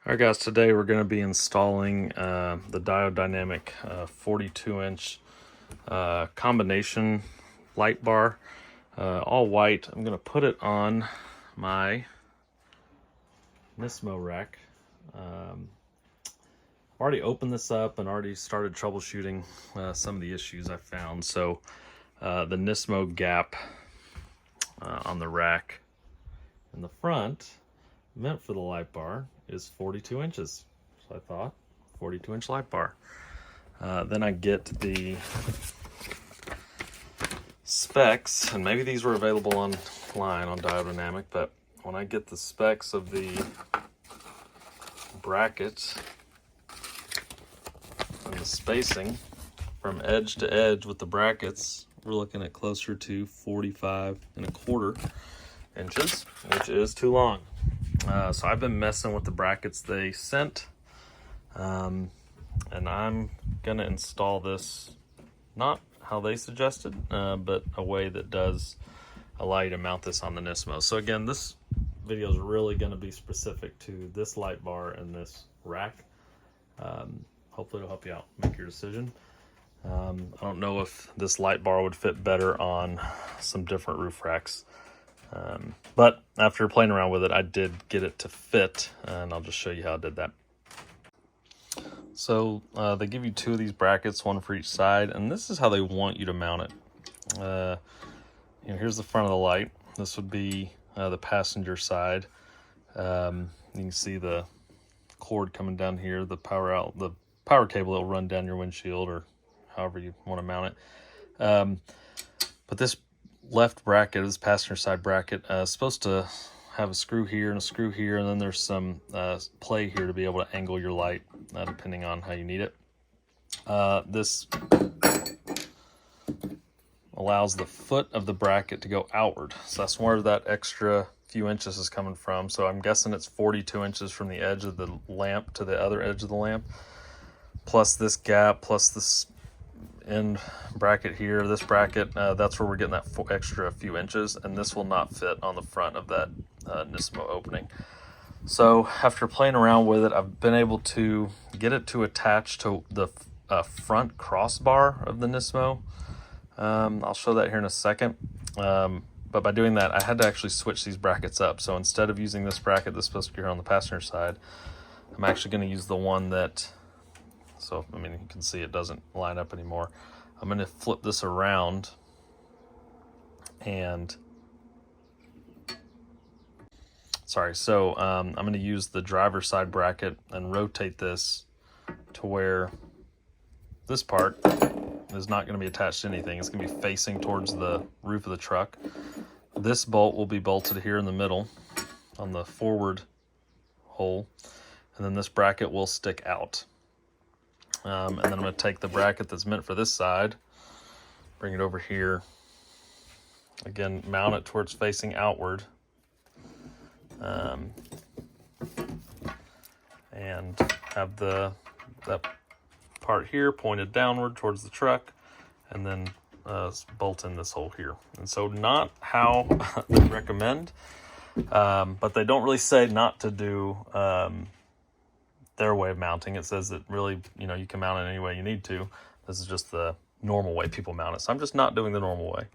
Alright guys, today we're going to be installing the Diode Dynamic 42-inch combination light bar, all white. I'm going to put it on my Nismo rack. Already opened this up and already started troubleshooting some of the issues I found. So the Nismo gap on the rack in the front, meant for the light bar, is 42 inches. So I thought 42-inch light bar. Then I get the specs, and maybe these were available online on Diode Dynamic, but when I get the specs of the brackets and the spacing from edge to edge with the brackets, we're looking at closer to 45.25 inches, which is too long. So I've been messing with the brackets they sent, and I'm gonna install this not how they suggested, but a way that does allow you to mount this on the Nismo. So again, this video is really going to be specific to this light bar and this rack. Hopefully it'll help you out make your decision. I don't know if this light bar would fit better on some different roof racks. But after playing around with it, I did get it to fit, and I'll just show you how I did that. So they give you two of these brackets, one for each side, and this is how they want you to mount it. Here's the front of the light. This would be the passenger side. You can see the cord coming down here, the power cable that will run down your windshield, or however you want to mount it. But this left bracket, this passenger side bracket, is supposed to have a screw here and a screw here, and then there's some play here to be able to angle your light depending on how you need it. This allows the foot of the bracket to go outward, so that's where that extra few inches is coming from. So I'm guessing it's 42 inches from the edge of the lamp to the other edge of the lamp, plus this gap, plus this end bracket here, this bracket, that's where we're getting that extra few inches, and this will not fit on the front of that Nismo opening. So after playing around with it, I've been able to get it to attach to the front crossbar of the Nismo. I'll show that here in a second, but by doing that, I had to actually switch these brackets up. So instead of using this bracket that's supposed to be here on the passenger side, I'm actually going to use the one that, so I mean, you can see it doesn't line up anymore. I'm going to flip this around and I'm going to use the driver's side bracket and rotate this to where this part is not going to be attached to anything. It's going to be facing towards the roof of the truck. This bolt will be bolted here in the middle on the forward hole, and then this bracket will stick out. And then I'm going to take the bracket that's meant for this side, bring it over here, again, mount it towards facing outward, and have that part here pointed downward towards the truck, and then bolt in this hole here. And so not how they recommend, but they don't really say not to do their way of mounting. It says that really, you can mount it any way you need to. This is just the normal way people mount it. So I'm just not doing the normal way.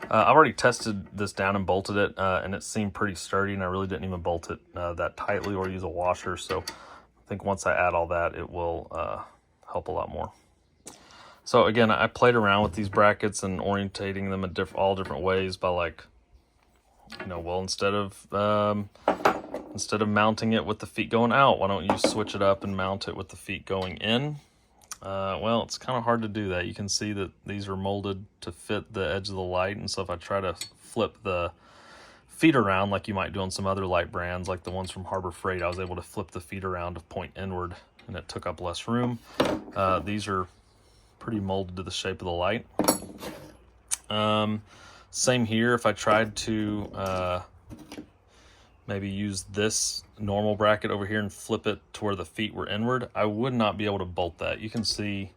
I've already tested this down and bolted it, and it seemed pretty sturdy, and I really didn't even bolt it that tightly or use a washer. So I think once I add all that, it will help a lot more. So again, I played around with these brackets and orientating them in all different ways by, like, well, instead of mounting it with the feet going out, why don't you switch it up and mount it with the feet going in? Well, it's kind of hard to do that. You can see that these are molded to fit the edge of the light, and so if I try to flip the feet around like you might do on some other light brands, like the ones from Harbor Freight, I was able to flip the feet around to point inward, and it took up less room. These are pretty molded to the shape of the light. Same here. If I tried to maybe use this normal bracket over here and flip it to where the feet were inward, I would not be able to bolt that. You can see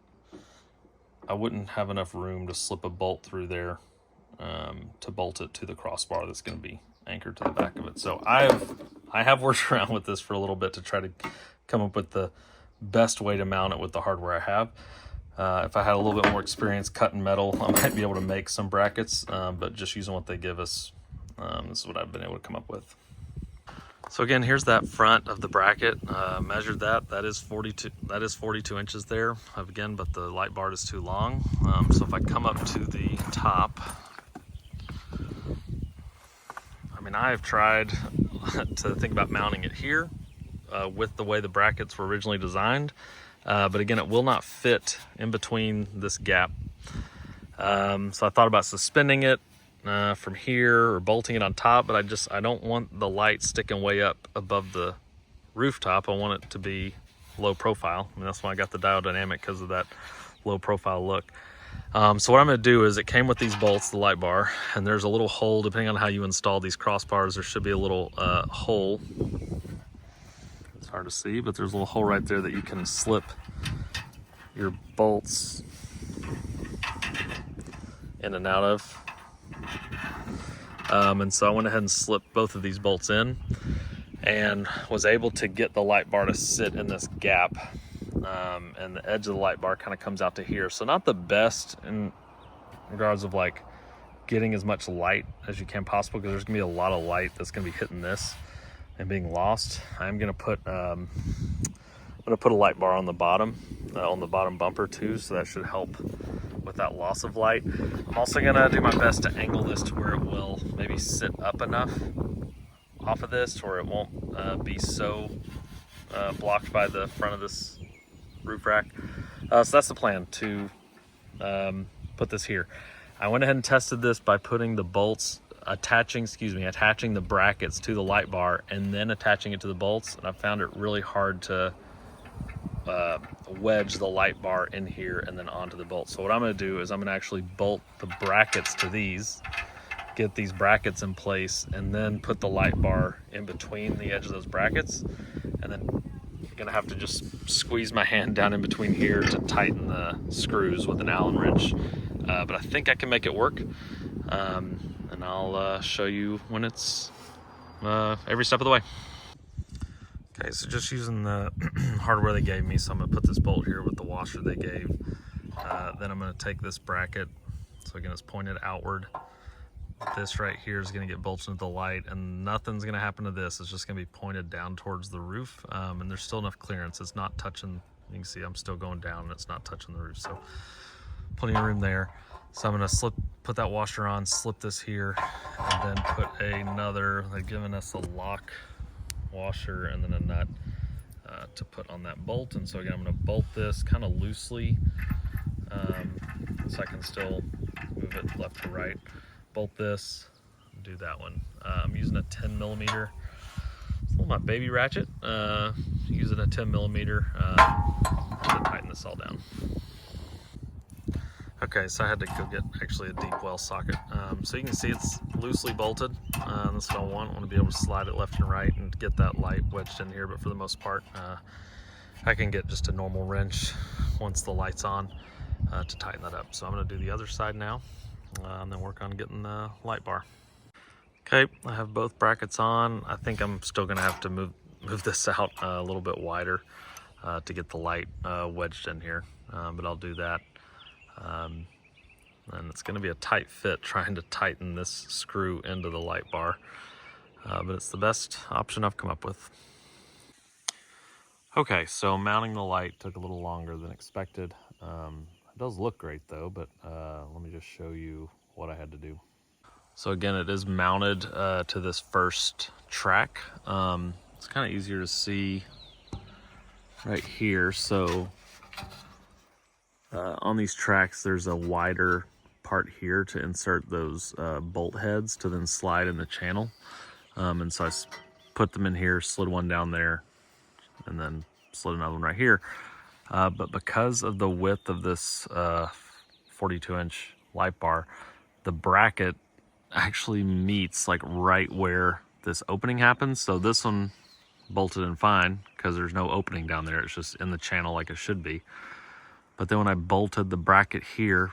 I wouldn't have enough room to slip a bolt through there to bolt it to the crossbar that's going to be anchored to the back of it. So I've I have worked around with this for a little bit to try to come up with the best way to mount it with the hardware I have. If I had a little bit more experience cutting metal, I might be able to make some brackets, but just using what they give us, this is what I've been able to come up with. So again, here's that front of the bracket. Measured that. That is 42. That is 42 inches there. Again, but the light bar is too long. So if I come up to the top, I mean, I have tried to think about mounting it here with the way the brackets were originally designed, but again, it will not fit in between this gap. So I thought about suspending it from here or bolting it on top, but I don't want the light sticking way up above the rooftop. I want it to be low profile. I mean, that's why I got the Diode dynamic, because of that low profile look. So what I'm going to do is, it came with these bolts, the light bar, and there's a little hole. Depending on how you install these crossbars, there should be a little hole. It's hard to see, but there's a little hole right there that you can slip your bolts in and out of. And so I went ahead and slipped both of these bolts in and was able to get the light bar to sit in this gap. And the edge of the light bar kind of comes out to here. So not the best in regards of like getting as much light as you can possible, because there's gonna be a lot of light that's gonna be hitting this and being lost. I'm gonna put a light bar on the bottom bumper too, so that should help with that loss of light. I'm also gonna do my best to angle this to where it will maybe sit up enough off of this, or it won't be so blocked by the front of this roof rack. So that's the plan, to put this here. I went ahead and tested this by putting the bolts, attaching the brackets to the light bar and then attaching it to the bolts, and I found it really hard to wedge the light bar in here and then onto the bolt. So what I'm going to do is I'm going to actually bolt the brackets to these, get these brackets in place, and then put the light bar in between the edge of those brackets, and then I'm going to have to just squeeze my hand down in between here to tighten the screws with an Allen wrench. But I think I can make it work, and I'll show you when it's every step of the way. Okay, so just using the hardware they gave me, so I'm going to put this bolt here with the washer they gave. Then I'm going to take this bracket, so again it's pointed outward. This right here is going to get bolted into the light, and nothing's going to happen to this. It's just going to be pointed down towards the roof, and there's still enough clearance. It's not touching, you can see I'm still going down and it's not touching the roof, so plenty of room there. So I'm going to put that washer on, slip this here, and then put another, they've given us a lock washer and then a nut to put on that bolt. And so again, I'm going to bolt this kind of loosely, so I can still move it left to right. Bolt this, do that one. I'm using a 10 millimeter, my baby ratchet, using a 10 millimeter to tighten this all down. Okay, so I had to go get actually a deep well socket. So you can see it's loosely bolted. That's what I want. I want to be able to slide it left and right and get that light wedged in here, but for the most part, I can get just a normal wrench once the light's on to tighten that up. So I'm going to do the other side now, and then work on getting the light bar. Okay, I have both brackets on. I think I'm still going to have to move this out a little bit wider to get the light wedged in here, but I'll do that. And it's going to be a tight fit trying to tighten this screw into the light bar, but it's the best option I've come up with. Okay, so mounting the light took a little longer than expected. It does look great though, but let me just show you what I had to do. So again, it is mounted to this first track. It's kind of easier to see right here. So on these tracks, there's a wider part here to insert those bolt heads to then slide in the channel. And so I put them in here, slid one down there, and then slid another one right here. But because of the width of this 42-inch light bar, the bracket actually meets like right where this opening happens. So this one bolted in fine because there's no opening down there. It's just in the channel like it should be. But then when I bolted the bracket here,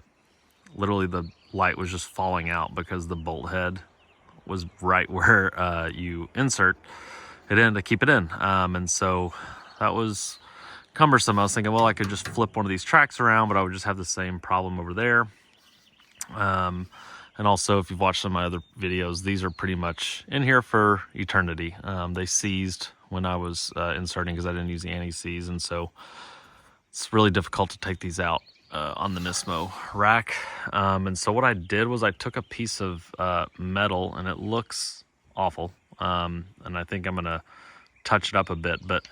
literally the light was just falling out because the bolt head was right where you insert. it in to keep it in. And so that was cumbersome. I was thinking, well, I could just flip one of these tracks around, but I would just have the same problem over there. And also, if you've watched some of my other videos, these are pretty much in here for eternity. They seized when I was inserting because I didn't use the anti-seize, and so it's really difficult to take these out on the Nismo rack. And so what I did was I took a piece of metal, and it looks awful, and I think I'm gonna touch it up a bit, but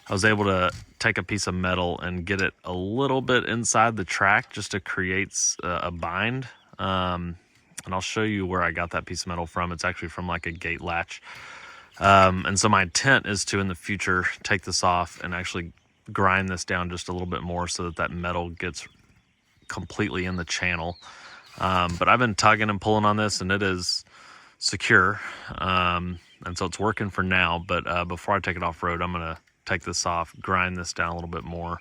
I was able to take a piece of metal and get it a little bit inside the track just to create a bind. And I'll show you where I got that piece of metal from. It's actually from like a gate latch. And so my intent is to, in the future, take this off and actually grind this down just a little bit more so that that metal gets completely in the channel. But I've been tugging and pulling on this, and it is secure. And so it's working for now. But before I take it off road, I'm going to take this off, grind this down a little bit more.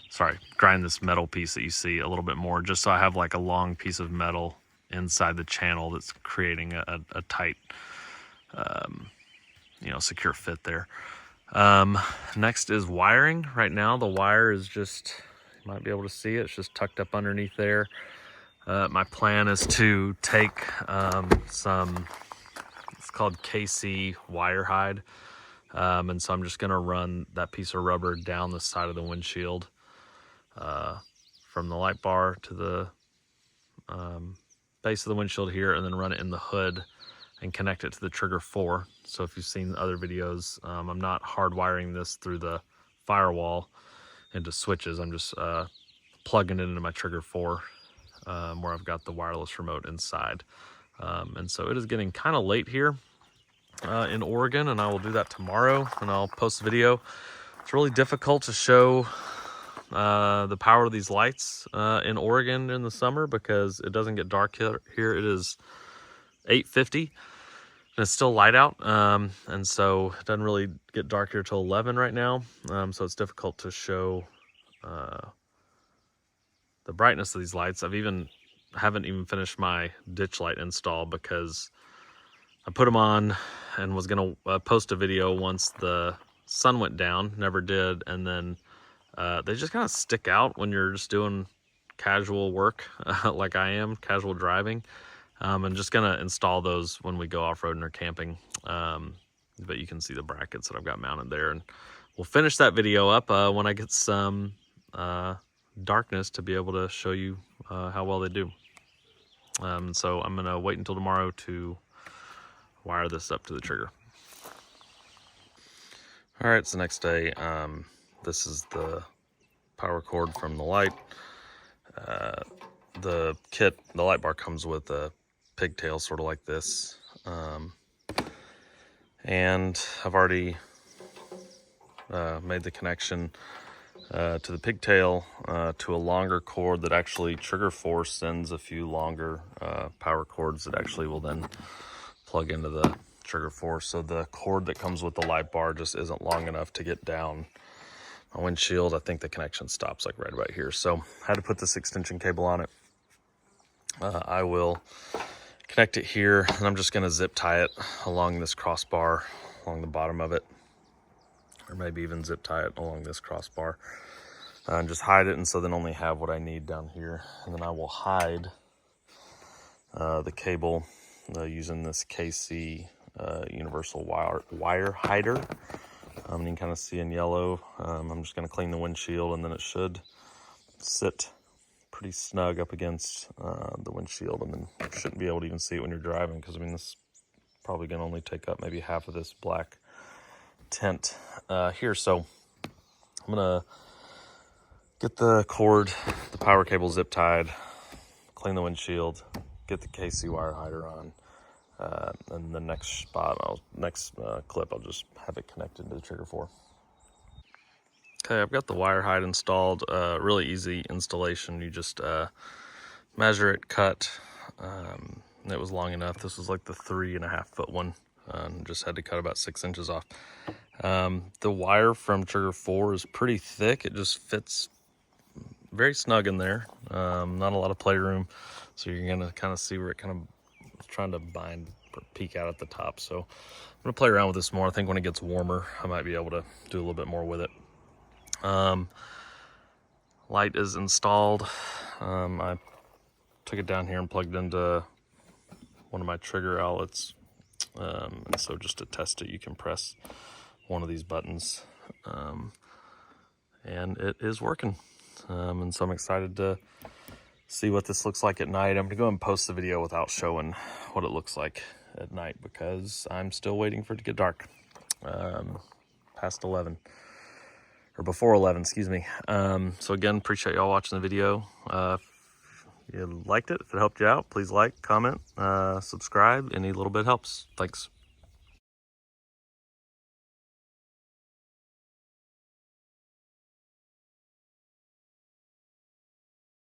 Sorry, grind this metal piece that you see a little bit more, just so I have like a long piece of metal inside the channel that's creating a tight, secure fit there. Next is wiring. Right now, the wire is just, you might be able to see it, it's just tucked up underneath there. My plan is to take some, it's called KC wire hide. And so I'm just gonna run that piece of rubber down the side of the windshield, from the light bar to the base of the windshield here, and then run it in the hood and connect it to the trigger 4. So if you've seen other videos, I'm not hardwiring this through the firewall into switches. I'm just plugging it into my trigger 4, where I've got the wireless remote inside. And so it is getting kind of late here in Oregon, and I will do that tomorrow, and I'll post a video. It's really difficult to show the power of these lights in Oregon in the summer because it doesn't get dark here. It is 8:50 and it's still light out, and so it doesn't really get dark here till 11 right now. So it's difficult to show the brightness of these lights. Haven't even finished my ditch light install because I put them on and was gonna post a video once the sun went down, never did, and then they just kind of stick out when you're just doing casual work like I am, casual driving. I'm just gonna install those when we go off-roading or camping. But you can see the brackets that I've got mounted there, and we'll finish that video up when I get some darkness to be able to show you how well they do. So I'm gonna wait until tomorrow to wire this up to the trigger. All right, it's the next day. This is the power cord from the light. The kit, the light bar comes with a pigtail sort of like this. And I've already made the connection to the pigtail to a longer cord that actually Trigger 4 sends a few longer power cords that actually will then plug into the Trigger 4. So the cord that comes with the light bar just isn't long enough to get down my windshield. I think the connection stops like right about here. So I had to put this extension cable on it. I will connect it here, and I'm just going to zip tie it along this crossbar along the bottom of it, or maybe even zip tie it along this crossbar, and just hide it, and so then only have what I need down here. And then I will hide the cable using this KC universal wire hider. You can kind of see in yellow. I'm just going to clean the windshield, and then it should sit pretty snug up against the windshield, and then you shouldn't be able to even see it when you're driving, because I mean, this is probably going to only take up maybe half of this black tint here. So I'm going to get the cord, the power cable zip tied, clean the windshield, get the KC wire hider on, and the next spot, clip, I'll just have it connected to the Trigger 4. Okay, I've got the wire hide installed. Really easy installation. You just measure it, cut. It was long enough. This was like the 3.5 foot one. Just had to cut about 6 inches off. The wire from Trigger 4 is pretty thick. It just fits very snug in there. Not a lot of playroom, so you're gonna kind of see where it kind of is trying to bind peek out at the top. So I'm gonna play around with this more. I think when it gets warmer, I might be able to do a little bit more with it. Light is installed. I took it down here and plugged into one of my trigger outlets. And so just to test it, you can press one of these buttons, and it is working. And so I'm excited to see what this looks like at night. I'm gonna go and post the video without showing what it looks like at night because I'm still waiting for it to get dark. Past 11, or before 11, excuse me. So again, appreciate y'all watching the video. If you liked it, if it helped you out, please like, comment, subscribe. Any little bit helps. Thanks.